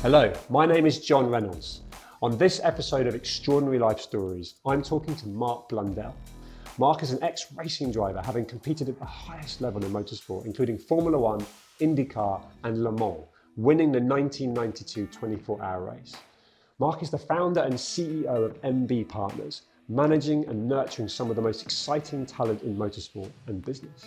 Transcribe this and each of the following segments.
Hello, my name is John Reynolds. On this episode of Extraordinary Life Stories, I'm talking to Mark Blundell. Mark is an ex-racing driver, having competed at the highest level in motorsport, including Formula One, IndyCar and Le Mans, winning the 1992 24-hour race. Mark is the founder and CEO of MB Partners, managing and nurturing some of the most exciting talent in motorsport and business.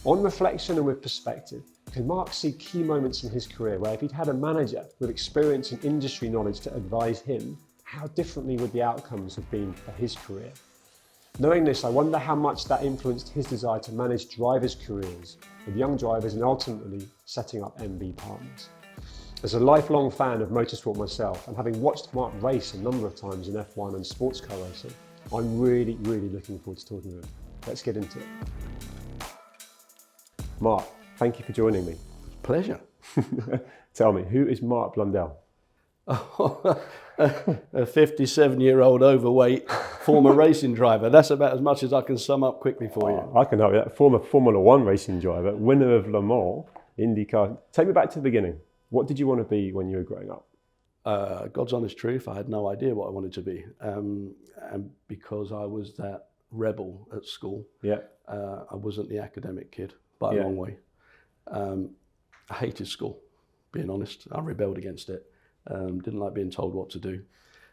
On reflection and with perspective, can Mark see key moments in his career where if he'd had a manager with experience and industry knowledge to advise him, how differently would the outcomes have been for his career? Knowing this, I wonder how much that influenced his desire to manage drivers' careers with young drivers and ultimately setting up MB Partners. As a lifelong fan of motorsport myself and having watched Mark race a number of times in F1 and sports car racing, I'm really looking forward to talking to him. Let's get into it. Mark, thank you for joining me. Pleasure. Tell me, who is Mark Blundell? A 57-year-old overweight former racing driver. That's about as much as I can sum up quickly for you. I can help you. That former Formula One racing driver, winner of Le Mans, IndyCar. Take me back to the beginning. What did you want to be when you were growing up? God's honest truth, I had no idea what I wanted to be. And because I was that rebel at school, I wasn't the academic kid by a long way. I hated school, being honest. I rebelled against it. Didn't like being told what to do.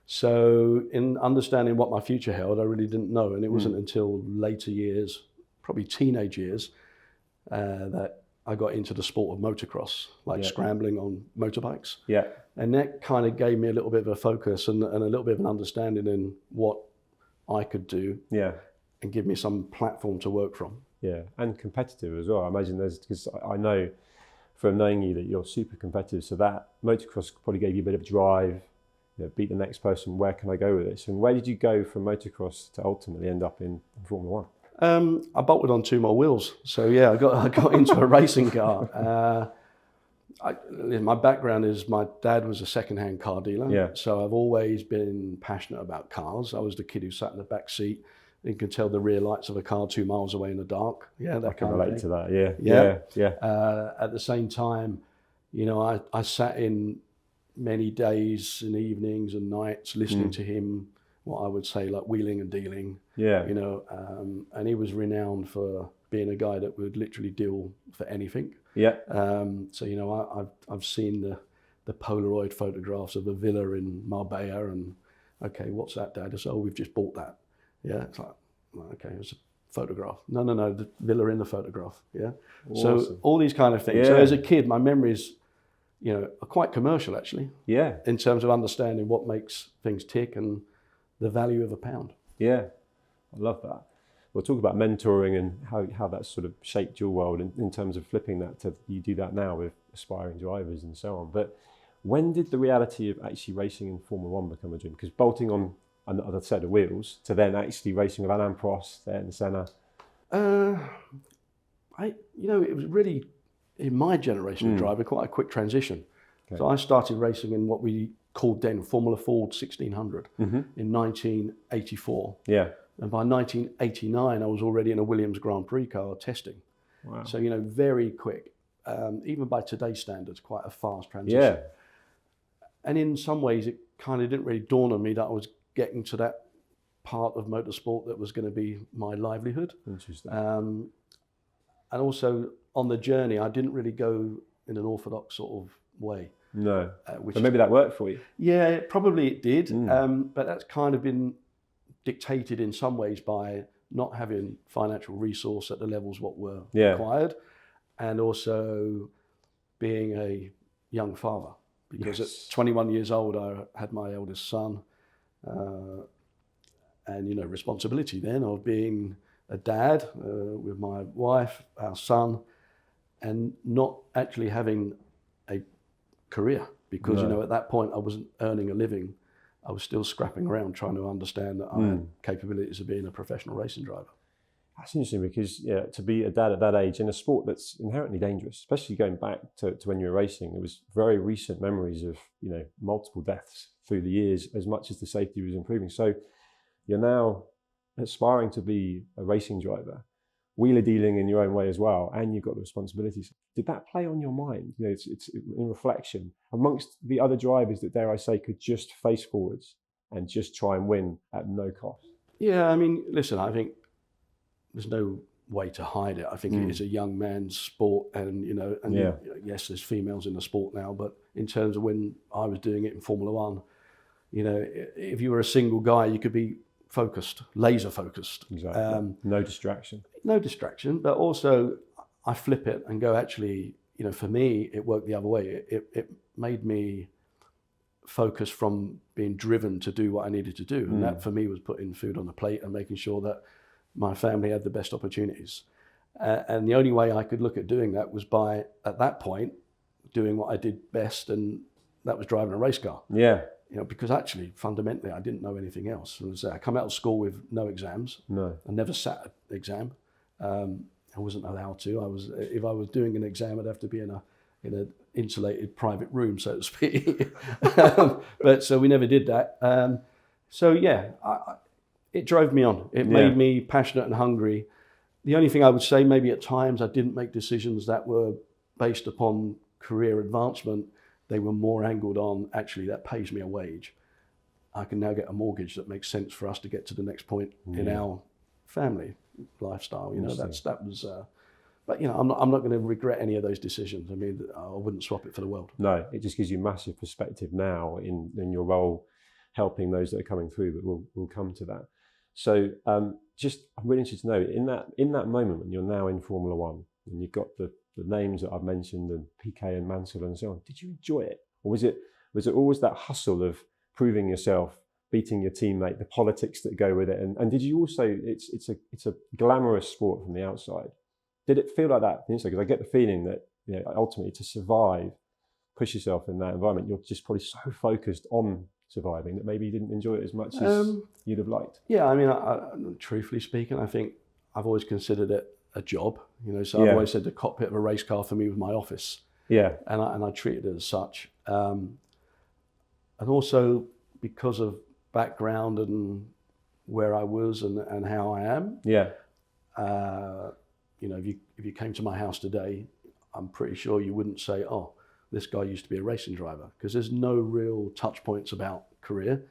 So in understanding what my future held, I really didn't know. And it wasn't until later years, probably teenage years, that I got into the sport of motocross, like scrambling on motorbikes. And that kind of gave me a little bit of a focus and a little bit of an understanding in what I could do and give me some platform to work from. Yeah, and competitive as well. I imagine because I know from knowing you that you're super competitive, so that motocross probably gave you a bit of drive, beat the next person, where can I go with this? And where did you go from motocross to ultimately end up in Formula One? I bolted on 2 more wheels. So yeah, I got into a racing car. My background is my dad was a second-hand car dealer. So I've always been passionate about cars. I was the kid who sat in the back seat. You can tell the rear lights of a car 2 miles away in the dark. I can relate to that. At the same time, I sat in many days and evenings and nights listening to him, what I would say like wheeling and dealing. And he was renowned for being a guy that would literally deal for anything. So I've seen the Polaroid photographs of a villa in Marbella, and okay, what's that, Dad? I said, we've just bought that. It's like, okay, it's a photograph. No, the villa in the photograph. Awesome. So all these kind of things. So as a kid, my memories, are quite commercial actually. In terms of understanding what makes things tick and the value of a pound. I love that. We'll talk about mentoring and how that sort of shaped your world in terms of flipping that to, you do that now with aspiring drivers and so on. But when did the reality of actually racing in Formula One become a dream? Because bolting on another set of wheels to then actually racing with Alain Prost, Ayrton Senna. It was really, in my generation of driver, quite a quick transition. So I started racing in what we called then Formula Ford 1600 in 1984. And by 1989, I was already in a Williams Grand Prix car testing. Wow. So, very quick. Even by today's standards, quite a fast transition. And in some ways, it kind of didn't really dawn on me that I was getting to that part of motorsport that was going to be my livelihood. Interesting. And also on the journey, I didn't really go in an orthodox sort of way. No. But maybe that worked for you. Yeah, probably it did. But that's kind of been dictated in some ways by not having financial resource at the levels what were required, and also being a young father. Because at 21 years old, I had my eldest son, and responsibility then of being a dad with my wife, our son, and not actually having a career. Because at that point I wasn't earning a living. I was still scrapping around trying to understand that I had capabilities of being a professional racing driver. That's interesting because to be a dad at that age in a sport that's inherently dangerous, especially going back to when you were racing, there was very recent memories of multiple deaths through the years, as much as the safety was improving. So you're now aspiring to be a racing driver. wheeler dealing in your own way as well, and you've got the responsibilities. Did that play on your mind? You know, it's in reflection amongst the other drivers that, dare I say, could just face forwards and just try and win at no cost? Yeah, I mean, listen, I think there's no way to hide it. I think it is a young man's sport, and yes, there's females in the sport now, but in terms of when I was doing it in Formula One, if you were a single guy, you could be focused, laser focused. Exactly. No distraction. No distraction, but also I flip it and go, actually, for me, it worked the other way. It made me focus from being driven to do what I needed to do. And that for me was putting food on the plate and making sure that my family had the best opportunities. And the only way I could look at doing that was by, at that point, doing what I did best, and that was driving a race car. Yeah. Because actually, fundamentally, I didn't know anything else. I come out of school with no exams. No. I never sat an exam. I wasn't allowed to. If I was doing an exam, I'd have to be in an insulated private room, so to speak. But so we never did that. It drove me on. It made me passionate and hungry. The only thing I would say, maybe at times I didn't make decisions that were based upon career advancement. They were more angled on, actually, that pays me a wage. I can now get a mortgage that makes sense for us to get to the next point in our family lifestyle. But I'm not going to regret any of those decisions. I mean, I wouldn't swap it for the world. No, it just gives you massive perspective now in your role, helping those that are coming through. But we'll come to that. So I'm really interested to know, in that moment when you're now in Formula One and you've got the names that I've mentioned, and Piquet and Mansell and so on, did you enjoy it? Or was it always that hustle of proving yourself, beating your teammate, the politics that go with it? And did you also, it's a glamorous sport from the outside. Did it feel like that? Because I get the feeling that ultimately to survive, push yourself in that environment, you're just probably so focused on surviving that maybe you didn't enjoy it as much as you'd have liked. Yeah, I mean, truthfully speaking, I think I've always considered it a job, so I've always said the cockpit of a race car for me was my office. Yeah. And I treated it as such. And also because of background and where I was and how I am. Yeah. If you came to my house today, I'm pretty sure you wouldn't say, oh, this guy used to be a racing driver, because there's no real touch points about career.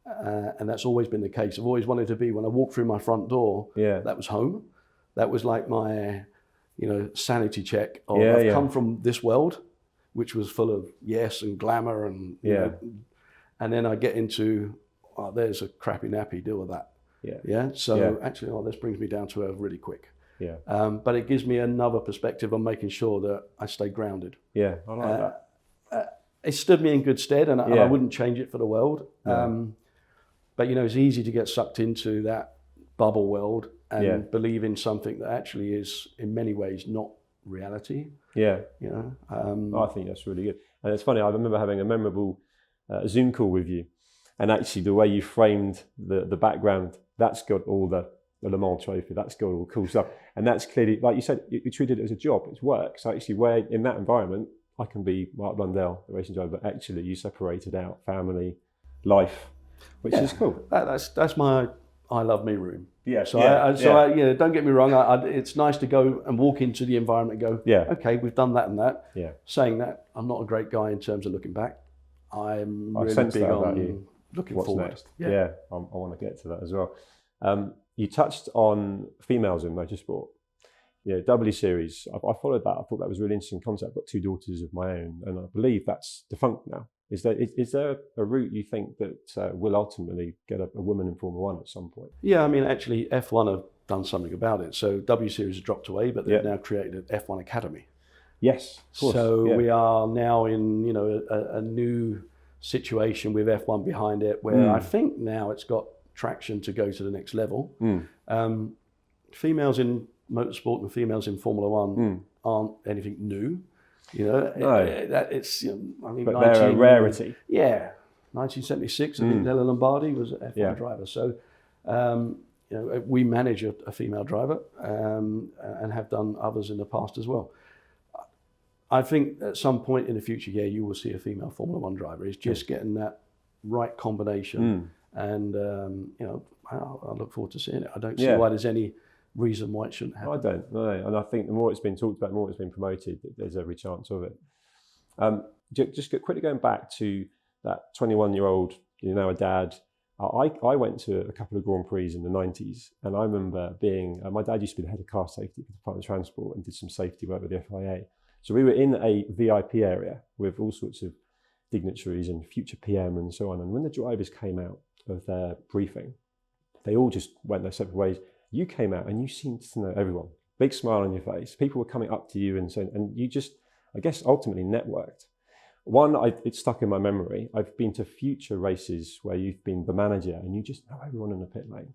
And that's always been the case. I've always wanted to be, when I walked through my front door, that was home. That was like my, sanity check of I've come from this world, which was full of yes and glamour and, and then I get into, oh, there's a crappy nappy, deal with that. Actually, this brings me down to earth really quick. Yeah. But it gives me another perspective on making sure that I stay grounded. Yeah, I like that. It stood me in good stead, and I wouldn't change it for the world. No. But it's easy to get sucked into that bubble world and believe in something that actually is in many ways not reality. Yeah. I think that's really good. And it's funny, I remember having a memorable Zoom call with you, and actually the way you framed the background, that's got all the Le Mans trophy, that's got all the cool stuff. And that's clearly, like you said, you treated it as a job, it's work. So actually where in that environment, I can be Mark Blundell, the racing driver, but actually you separated out family, life, which is cool. That's my I love me room. Yeah. Don't get me wrong. It's nice to go and walk into the environment and go, okay, we've done that and that. Yeah. Saying that, I'm not a great guy in terms of looking back. I'm really big on looking forward. Next. Yeah. I want to get to that as well. You touched on females in motorsport. W Series. I followed that. I thought that was a really interesting concept. I've got 2 daughters of my own, and I believe that's defunct now. Is there a route you think that will ultimately get a woman in Formula One at some point? Yeah, I mean, actually, F1 have done something about it. So W Series has dropped away, but they've now created an F1 Academy. Yes, of course. So we are now in a new situation with F1 behind it, where I think now it's got traction to go to the next level. Females in motorsport and females in Formula One aren't anything new. It's but they're a rarity. Yeah, 1976. I think Nella Lombardi was an F1 driver. So we manage a female driver and have done others in the past as well. I think at some point in the future, you will see a female Formula One driver. It's just getting that right combination. And I look forward to seeing it. I don't see why there's any reason why it shouldn't happen. I don't know, and I think the more it's been talked about, the more it's been promoted, there's every chance of it. Just quickly going back to that 21-year-old, you're now a dad. I went to a couple of Grand Prix in the 90s, and I remember being, my dad used to be the head of car safety for the Department of Transport and did some safety work with the FIA. So we were in a VIP area with all sorts of dignitaries and future PM and so on. And when the drivers came out of their briefing, they all just went their separate ways. You came out and you seemed to know everyone. Big smile on your face. People were coming up to you and saying, and you just, I guess, ultimately networked. One, it's stuck in my memory. I've been to future races where you've been the manager and you just know everyone in the pit lane.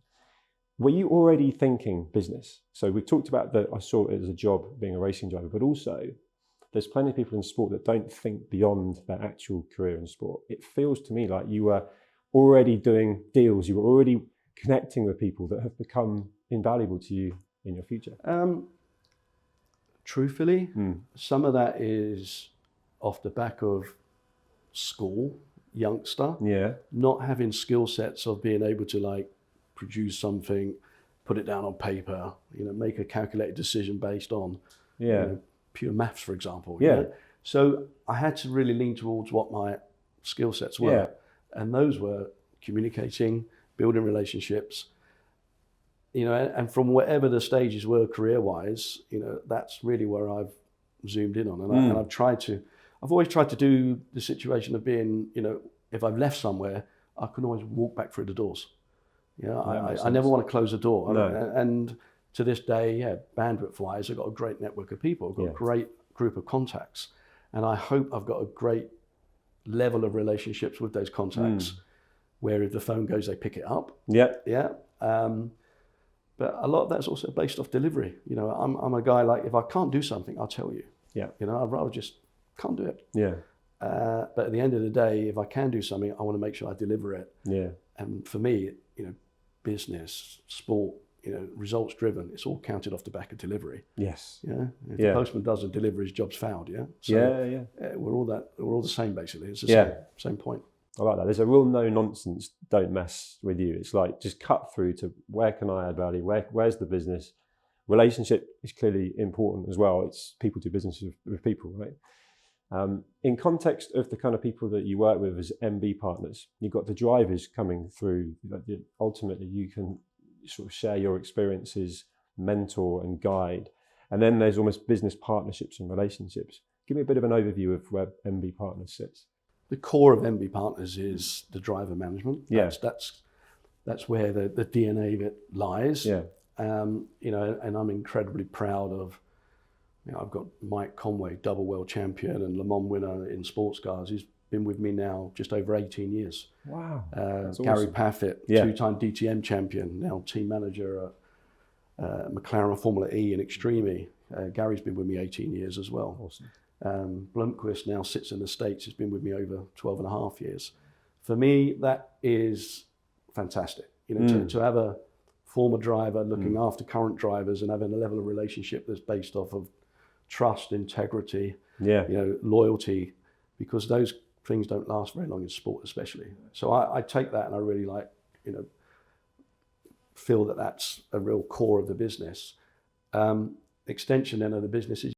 Were you already thinking business? So we talked about that. I saw it as a job being a racing driver, but also there's plenty of people in sport that don't think beyond their actual career in sport. It feels to me like you were already doing deals. You were already connecting with people that have become invaluable to you in your future. Truthfully, some of that is off the back of school, youngster, not having skill sets of being able to like produce something, put it down on paper, make a calculated decision based on pure maths, for example. So I had to really lean towards what my skill sets were, and those were communicating, building relationships, and from whatever the stages were career-wise, that's really where I've zoomed in on, and I've always tried to do the situation of being, if I've left somewhere, I can always walk back through the doors. I never want to close the door. No. And to this day, bandwidth-wise, I've got a great network of people. I've got a great group of contacts. And I hope I've got a great level of relationships with those contacts, where if the phone goes, they pick it up. But a lot of that's also based off delivery. I'm a guy, like, if I can't do something, I'll tell you. I'd rather just can't do it. But at the end of the day, if I can do something, I want to make sure I deliver it. And for me, business, sport, results driven, it's all counted off the back of delivery. If the postman doesn't deliver, his job's fouled. So we're all the same, basically. It's the same point. I like that. There's a real no nonsense, don't mess with you. It's like just cut through to where can I add value? Where's the business? Relationship is clearly important as well. It's people do business with people, right? In context of the kind of people that you work with as MB partners, you've got the drivers coming through. Ultimately, you can sort of share your experiences, mentor and guide. And then there's almost business partnerships and relationships. Give me a bit of an overview of where MB Partners sits. The core of MB Partners is the driver management. That's where the DNA of it lies. And I'm incredibly proud of. I've got Mike Conway, double world champion and Le Mans winner in sports cars. He's been with me now just over 18 years. Wow. Gary Paffett, two-time DTM champion, now team manager at McLaren Formula E and Extreme. Gary's been with me 18 years as well. Awesome. Blomqvist now sits in the States. He's been with me over 12 and a half years. For me, that is fantastic. To have a former driver looking after current drivers and having a level of relationship that's based off of trust, integrity, loyalty, because those things don't last very long in sport, especially. So I take that and I really feel that that's a real core of the business. Extension then of the business is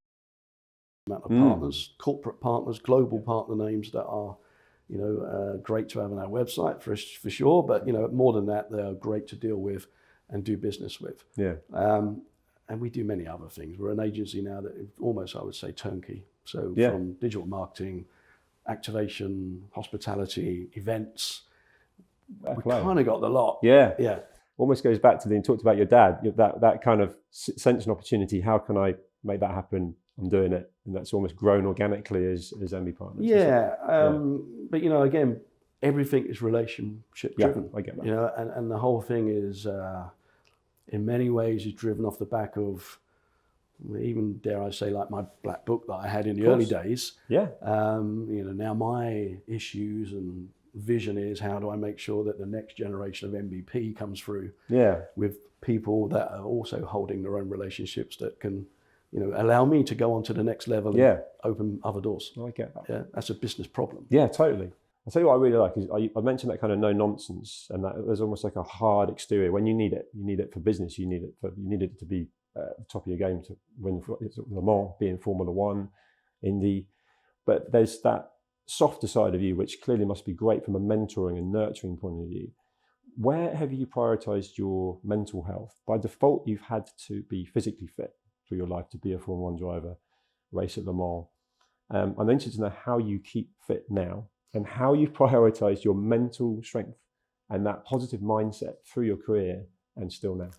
amount of partners, corporate partners, global partner names that are, great to have on our website for sure. But more than that, they are great to deal with and do business with. And we do many other things. We're an agency now that almost, I would say, turnkey. So from digital marketing, activation, hospitality, events, we kind of got the lot. Almost goes back to you talked about your dad, that kind of sense and opportunity. How can I make that happen? I'm doing it. And that's almost grown organically as MB Partners. But again, everything is relationship driven. I get that. And the whole thing is, in many ways, is driven off the back of, even dare I say, like my black book that I had in the early days. Now my issues and vision is, how do I make sure that the next generation of MVP comes through with people that are also holding their own relationships that can, allow me to go on to the next level and open other doors. I get that. That's a business problem. Totally. I tell you what I really like is I mentioned that kind of no nonsense, and that there's almost like a hard exterior. When you need it for business. You need it to be the top of your game to win Le Mans, be in Formula One, Indy. But there's that softer side of you, which clearly must be great from a mentoring and nurturing point of view. Where have you prioritized your mental health? By default, you've had to be physically fit through your life to be a Formula One driver, race at Le Mans. I'm interested to know how you keep fit now and how you've prioritized your mental strength and that positive mindset through your career and still now.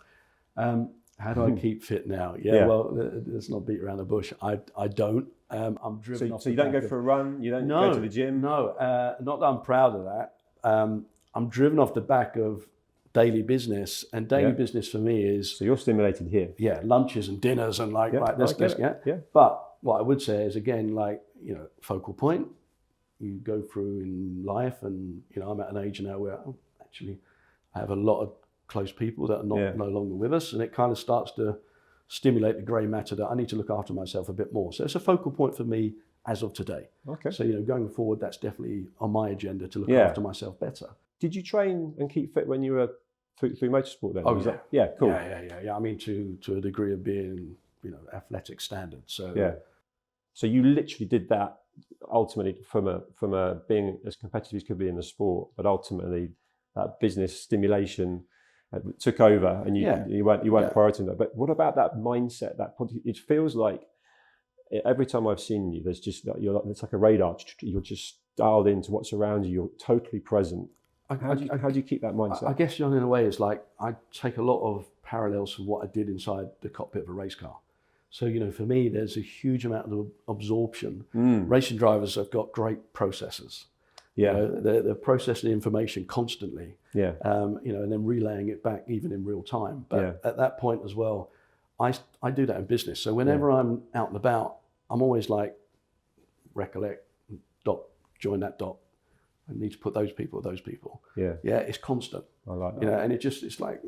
How do I keep fit now? Yeah, well, let's not beat around the bush. I don't. I'm driven off. So you don't go for a run? You don't go to the gym? No, not that I'm proud of that. I'm driven off the back of daily business, and daily business for me is. So you're stimulated here. Yeah, lunches and dinners and like this. But what I would say is again, focal point. You go through in life, and I'm at an age now where actually I have a lot of close people that are no longer with us, and it kind of starts to stimulate the grey matter that I need to look after myself a bit more. So it's a focal point for me as of today. Okay. So going forward, that's definitely on my agenda to look after myself better. Did you train and keep fit when you were through motorsport then? Oh yeah. Cool. Yeah. I mean, to a degree of being athletic standard. So So you literally did that ultimately from a being as competitive as could be in the sport, but ultimately that business stimulation took over, and you weren't prioritizing that. But what about that mindset? It feels like every time I've seen you, there's just it's like a radar. You're just dialed into what's around you. You're totally present. How do you keep that mindset? I guess, John, in a way, it's like I take a lot of parallels from what I did inside the cockpit of a race car. So, for me, there's a huge amount of absorption. Racing drivers have got great processors. Yeah, they're processing information constantly. Yeah, and then relaying it back even in real time. But at that point as well, I do that in business. So whenever I'm out and about, I'm always like, recollect, join that dot. I need to put those people with those people. Yeah, it's constant. I like that. And it's like,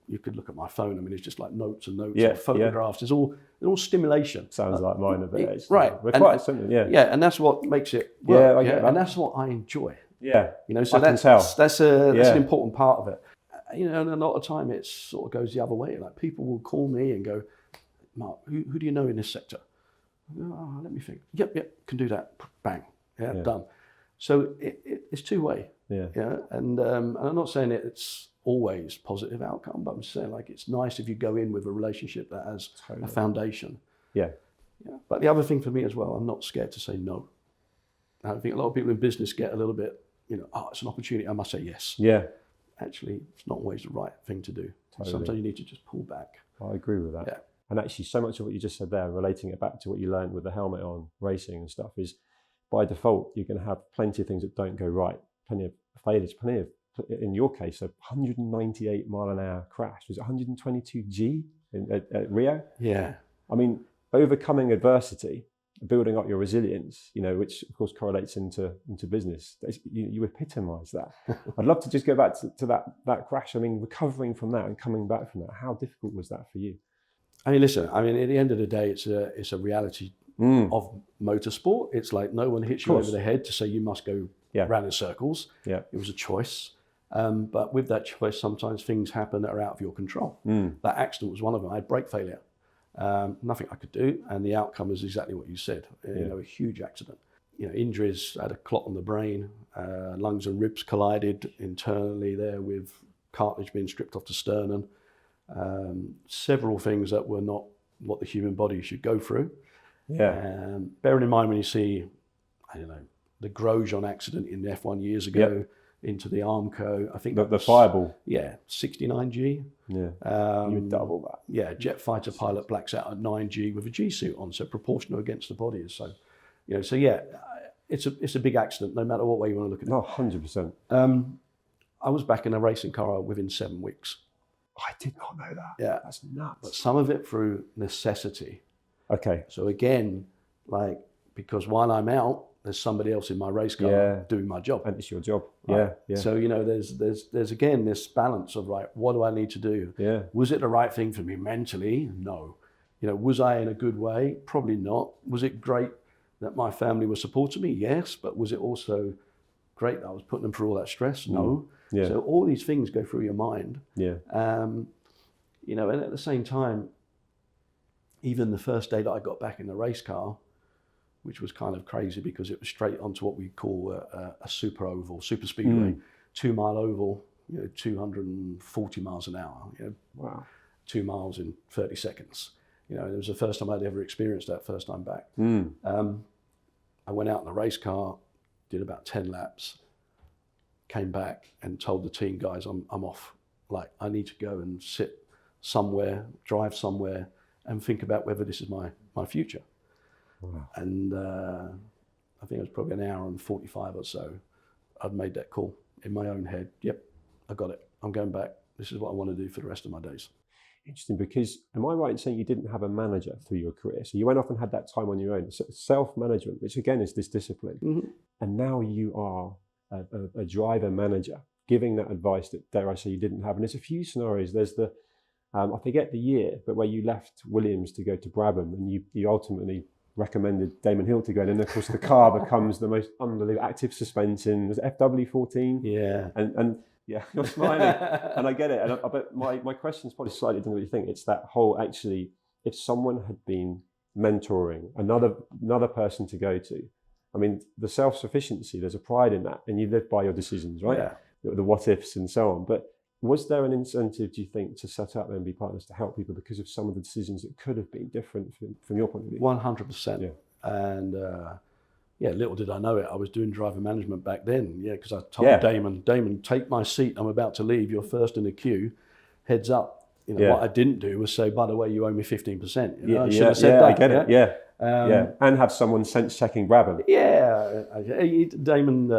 you could look at my phone. I mean, it's just like notes and notes and photographs. It's all stimulation. Sounds like mine a bit. Right. We're quite similar, Yeah, and that's what makes it work. I get that. And that's what I enjoy. Yeah. So that's an important part of it. And a lot of time it sort of goes the other way. Like people will call me and go, Mark, who do you know in this sector? Oh, let me think. Yep, can do that. Bang. Yeah. Done. So it's two-way. Yeah. And I'm not saying it's always positive outcome, but I'm saying like it's nice if you go in with a relationship that has a foundation. Yeah. But the other thing for me as well, I'm not scared to say no. I think a lot of people in business get a little bit, it's an opportunity, I must say yes. Yeah. Actually, it's not always the right thing to do. Totally. Sometimes you need to just pull back. I agree with that. Yeah. And actually, so much of what you just said there, relating it back to what you learned with the helmet on, racing and stuff, is by default, you're going to have plenty of things that don't go right, plenty of failures, plenty of, in your case, a 198 mile an hour crash. Was it 122 G at Rio? Yeah. I mean, overcoming adversity, building up your resilience, which of course correlates into business. You epitomise that. I'd love to just go back to that crash. I mean, recovering from that and coming back from that. How difficult was that for you? I mean, listen. I mean, at the end of the day, it's a reality of motorsport. It's like no one hits you over the head to say you must go round in circles. Yeah, it was a choice. But with that choice, sometimes things happen that are out of your control. That accident was one of them. I had brake failure. Nothing I could do, and the outcome is exactly what you said. A huge accident. Injuries. I had a clot on the brain. Lungs and ribs collided internally there with cartilage being stripped off the sternum. Several things that were not what the human body should go through. Yeah. Bearing in mind when you see, the Grosjean accident in the F1 years ago into the Armco, I think the Fireball. Yeah, 69G. Yeah. You would double that. Yeah, jet fighter pilot blacks out at 9G with a G suit on, so proportional against the body. So, it's a big accident, no matter what way you want to look at it. No, 100%. I was back in a racing car within 7 weeks. I did not know that. Yeah. That's nuts. But some of it through necessity. Okay. So again, because while I'm out, there's somebody else in my race car doing my job. And it's your job. Right? Yeah. So, there's again this balance of what do I need to do? Yeah. Was it the right thing for me mentally? No. Was I in a good way? Probably not. Was it great that my family was supporting me? Yes. But was it also great that I was putting them through all that stress. No. Yeah. So all these things go through your mind. Yeah. You know, and at the same time, even the first day that I got back in the race car, which was kind of crazy because it was straight onto what we call a super oval, super speedway, 2 mile oval, you know, 240 miles an hour, you know, Wow. 2 miles in 30 seconds. You know, it was the first time I'd ever experienced that first time back. I went out in the race car, did about 10 laps, came back and told the team guys, I'm off. Like, I need to go and sit somewhere, drive somewhere, and think about whether this is my future. Wow. And I think it was probably an hour and 45 or so. I'd made that call in my own head. Yep, I got it. I'm going back. This is what I want to do for the rest of my days. Interesting, because am I right in saying you didn't have a manager through your career? So you went off and had that time on your own, self-management, which again is this discipline. And now you are a driver manager, giving that advice that, dare I say, you didn't have. And there's a few scenarios. There's the, I forget the year, but where you left Williams to go to Brabham, and you ultimately recommended Damon Hill to go. And then, of course, the car becomes the most unbelievable active suspension. Was it FW14? Yeah. And yeah, you're smiling, and I get it. And but my question is probably slightly different than what you think. It's that whole, actually, if someone had been mentoring another person to go to, I mean, the self-sufficiency, there's a pride in that, and you live by your decisions, right? Yeah. The what ifs and so on. But was there an incentive, do you think, to set up MB Partners to help people because of some of the decisions that could have been different from your point of view? 100%. Yeah. And yeah, little did I know it, I was doing driver management back then. Yeah, because I told Damon, take my seat. I'm about to leave. You're first in the queue. Heads up. You know, what I didn't do was say, by the way, you owe me 15%. You know? I should have said that. I get it. Yeah. And have someone sense checking Brabham. Yeah, Damon,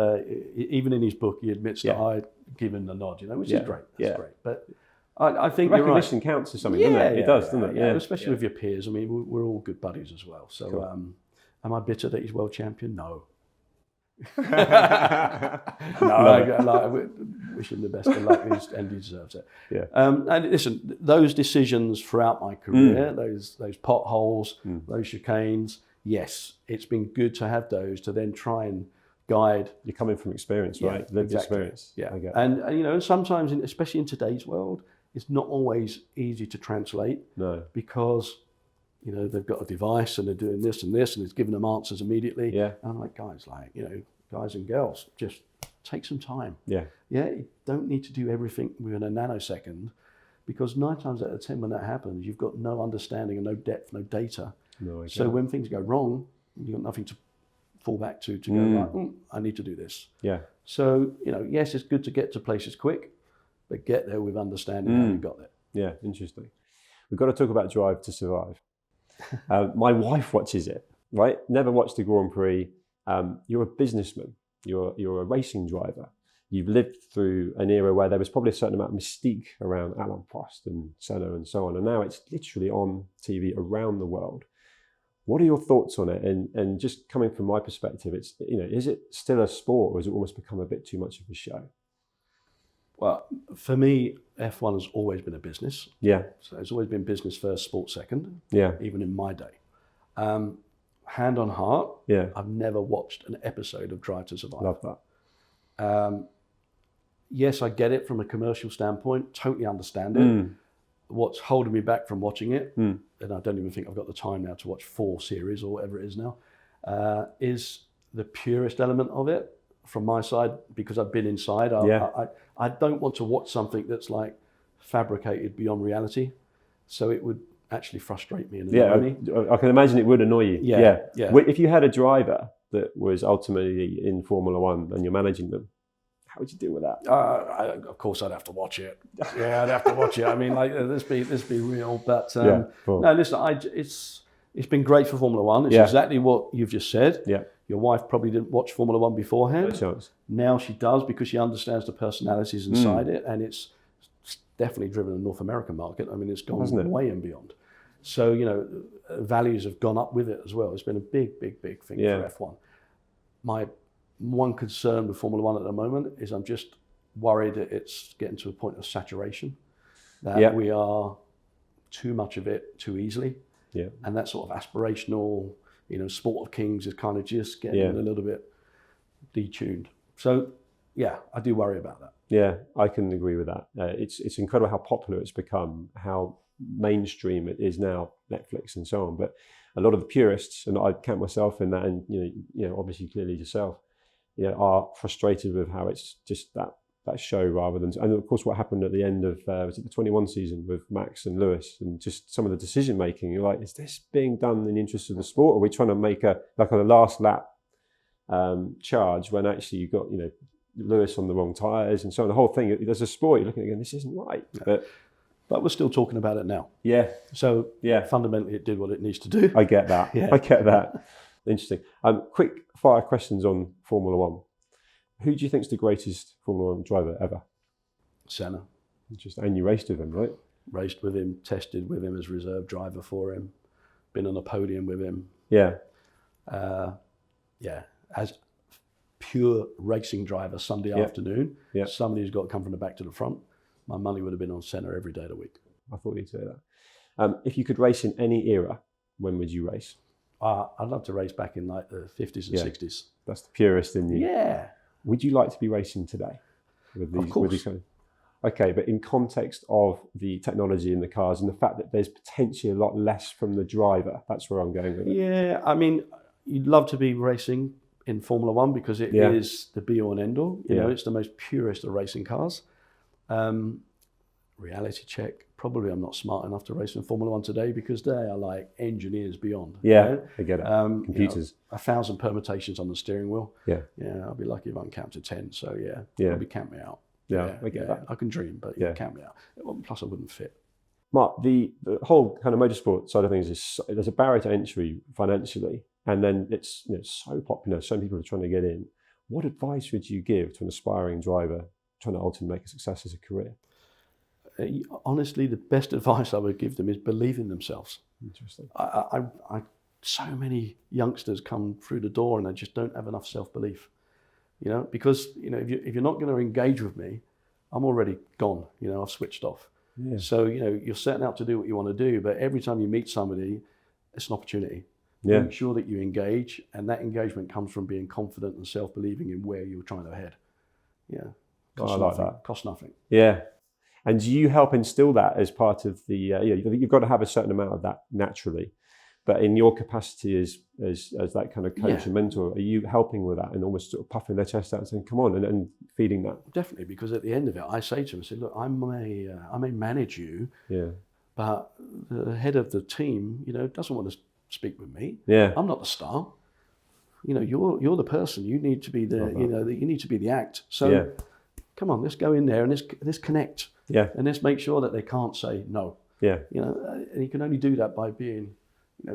even in his book, he admits that I'd given the nod, you know, which is great. That's great. But I think recognition counts as something, doesn't it? It does, doesn't it? Yeah, especially with your peers. I mean, we're all good buddies as well. So, cool. Am I bitter that he's world champion? No. No. Wish him the best of luck, and he deserves it. Yeah. And listen, those decisions throughout my career, those potholes, those chicanes, yes, it's been good to have those to then try and guide. You're coming from experience, right? Lived experience. Yeah. And you know, sometimes, especially in today's world, it's not always easy to translate. No. Because, you know, they've got a device and they're doing this and this and it's giving them answers immediately. Yeah. And I'm like, guys, guys and girls, just take some time. Yeah. Yeah, you don't need to do everything within a nanosecond, because 9 times out of 10 when that happens, you've got no understanding and no depth, no data. No, so when things go wrong, you've got nothing to fall back to go, like, I need to do this. Yeah. So, you know, yes, it's good to get to places quick, but get there with understanding how you got there. Yeah, interesting. We've got to talk about Drive to Survive. My wife watches it, right? Never watched the Grand Prix. You're a businessman. You're a racing driver. You've lived through an era where there was probably a certain amount of mystique around Alain Prost and Senna and so on, and now it's literally on TV around the world. What are your thoughts on it? And just coming from my perspective, it's, you know, is it still a sport, or has it almost become a bit too much of a show? Well, for me, F1 has always been a business. Yeah. So it's always been business first, sport second. Yeah. Even in my day. Hand on heart, I've never watched an episode of Drive to Survive. Love that. Yes, I get it from a commercial standpoint, totally understand it. What's holding me back from watching it, and I don't even think I've got the time now to watch 4 series or whatever it is now, is the purest element of it from my side, because I've been inside. I don't want to watch something that's like fabricated beyond reality. So it would actually frustrate me and annoy me. I can imagine it would annoy you. Yeah. If you had a driver that was ultimately in Formula One and you're managing them, how would you deal with that? Of course, I'd have to watch it. Yeah, I'd have to watch it. I mean, like, let's be real. But cool. No, listen, it's been great for Formula One. It's exactly what you've just said. Yeah. Your wife probably didn't watch Formula One beforehand. No chance. Now she does, because she understands the personalities inside it, and it's definitely driven the North American market. I mean, it's gone way and beyond. So, you know, values have gone up with it as well. It's been a big thing for F1. My one concern with Formula One at the moment is I'm just worried that it's getting to a point of saturation, that we are too much of it too easily. Yeah. And that sort of aspirational, you know, sport of kings is kind of just getting a little bit detuned So yeah, I do worry about that. Yeah, I can agree with that. It's incredible how popular it's become, how mainstream it is now, Netflix and so on. But a lot of the purists, and I count myself in that, and obviously clearly yourself, are frustrated with how it's just that show rather than, and of course what happened at the end of was it the 21 season with Max and Lewis, and just some of the decision making. You're like, is this being done in the interest of the sport? Or are we trying to make a last lap charge when actually you've got Lewis on the wrong tyres and so on? The whole thing, there's a sport you're looking at again, this isn't right. But we're still talking about it now. Yeah. So yeah, fundamentally it did what it needs to do. I get that. Yeah. I get that. Interesting. Quick fire questions on Formula One. Who do you think's the greatest Formula One driver ever? Senna. Interesting. And you raced with him, right? Raced with him, tested with him as reserve driver for him, been on a podium with him. Yeah. As pure racing driver Sunday afternoon, somebody who's got to come from the back to the front, my money would have been on Senna every day of the week. I thought you'd say that. If you could race in any era, when would you race? I'd love to race back in like the 50s and 60s. That's the purist in you. Yeah. Would you like to be racing today? Of course. Okay, but in context of the technology in the cars and the fact that there's potentially a lot less from the driver, that's where I'm going with it. Yeah, I mean, you'd love to be racing in Formula One because it is the be-all and end-all. You know, it's the most purest of racing cars. Reality check. Probably I'm not smart enough to race in Formula One today because they are like engineers beyond. Yeah, I get it. Computers. 1,000 permutations on the steering wheel. Yeah. Yeah, I'll be lucky if I can count to 10. So probably count me out. Yeah, I get that. I can dream, but count me out. Plus I wouldn't fit. Mark, the whole kind of motorsport side of things is there's a barrier to entry financially, and then it's so popular, so many people are trying to get in. What advice would you give to an aspiring driver trying to ultimately make a success as a career? Honestly, the best advice I would give them is believe in themselves. Interesting. So many youngsters come through the door and they just don't have enough self-belief. Because if you're not going to engage with me, I'm already gone. I've switched off. Yeah. So you're setting out to do what you want to do, but every time you meet somebody, it's an opportunity. Yeah. Make sure that you engage, and that engagement comes from being confident and self-believing in where you're trying to head. Yeah. I like that. Costs nothing. Yeah. And do you help instill that as part of the? You've got to have a certain amount of that naturally, but in your capacity as that kind of coach and mentor, are you helping with that and almost sort of puffing their chest out and saying, "Come on," and feeding that? Definitely, because at the end of it, I say to them, "Look, I may manage you, but the head of the team, doesn't want to speak with me. Yeah, I'm not the star. You're the person. You need to be the you need to be the act. So come on, let's go in there and let's connect. Yeah, and let's make sure that they can't say no. Yeah, and you can only do that by being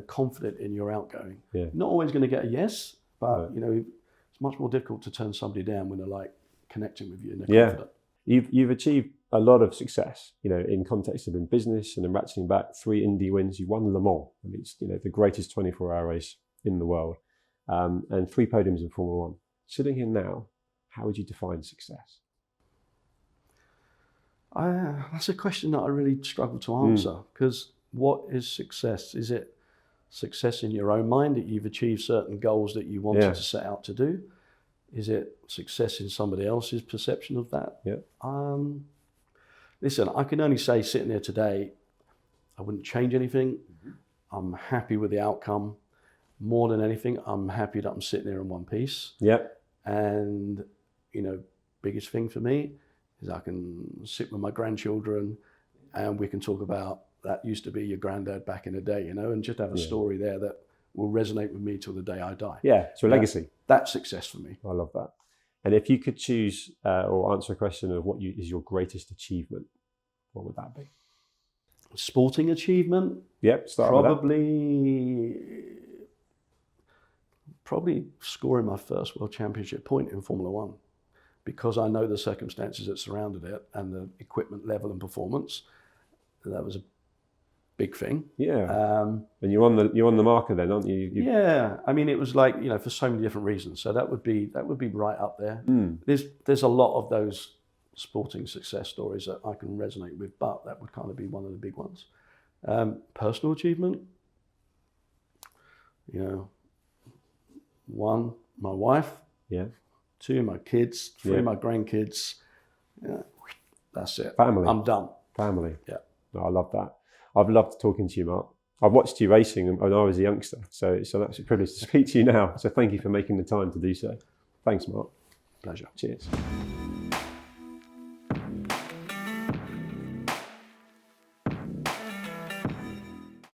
confident in your outgoing. Yeah, not always going to get a yes, but it's much more difficult to turn somebody down when they're like connecting with you and they're confident. You've achieved a lot of success, in context of in business and then ratcheting back 3 Indy wins. You won Le Mans. I mean, it's the greatest 24-hour race in the world, and 3 podiums in Formula One. Sitting here now, how would you define success? That's a question that I really struggle to answer, because what is success? Is it success in your own mind that you've achieved certain goals that you wanted to set out to do? Is it success in somebody else's perception of that? Yeah. Listen, I can only say sitting there today, I wouldn't change anything. I'm happy with the outcome. More than anything, I'm happy that I'm sitting there in one piece. Yep. And, biggest thing for me is I can sit with my grandchildren and we can talk about that used to be your granddad back in the day, and just have a story there that will resonate with me till the day I die. Yeah, it's your legacy. That's success for me. I love that. And if you could choose or answer a question of what is your greatest achievement, what would that be? Sporting achievement? Yep, Probably scoring my first World Championship point in Formula One, because I know the circumstances that surrounded it and the equipment level and performance. That was a big thing. Yeah. And you're on the marker then, aren't you? Yeah. I mean, it was like, for so many different reasons. So that would be right up there. There's a lot of those sporting success stories that I can resonate with, but that would kind of be one of the big ones. Personal achievement, one, my wife. Yeah. 2 of my kids, 3 of my grandkids. Yeah, that's it. Family. I'm done. Family. Yeah. No, I love that. I've loved talking to you, Mark. I've watched you racing when I was a youngster, so it's an absolute privilege to speak to you now. So thank you for making the time to do so. Thanks, Mark. Pleasure. Cheers.